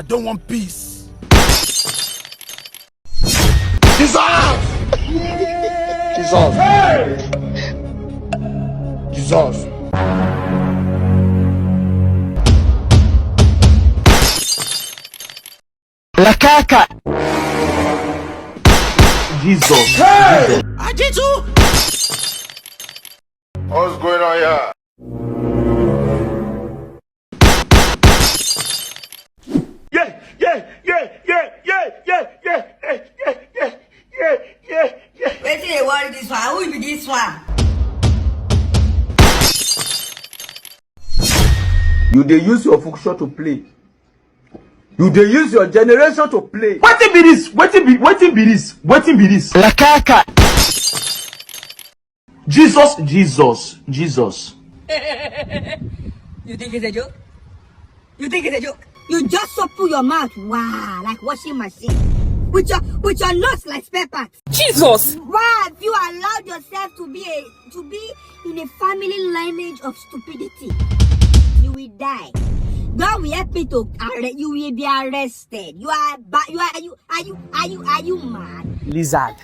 don't want peace. Jesus! Jesus! Hey! Jesus! La caca! Jesus! Hey! Ajitu! What's going on here? Wetin dey worry this one? Who be this one? You dey use your function to play. You dey use your generation to play. Wetin be this? Wetin be this? La caca! Jesus! You think it's a joke? You think it's a joke? You just open your mouth, wow, like washing machine. With your nose like spare parts. Jesus! Why have you allowed yourself to be in a family lineage of stupidity? You will die. God will help me to arrest you. Will be arrested. Are you mad? Lizard.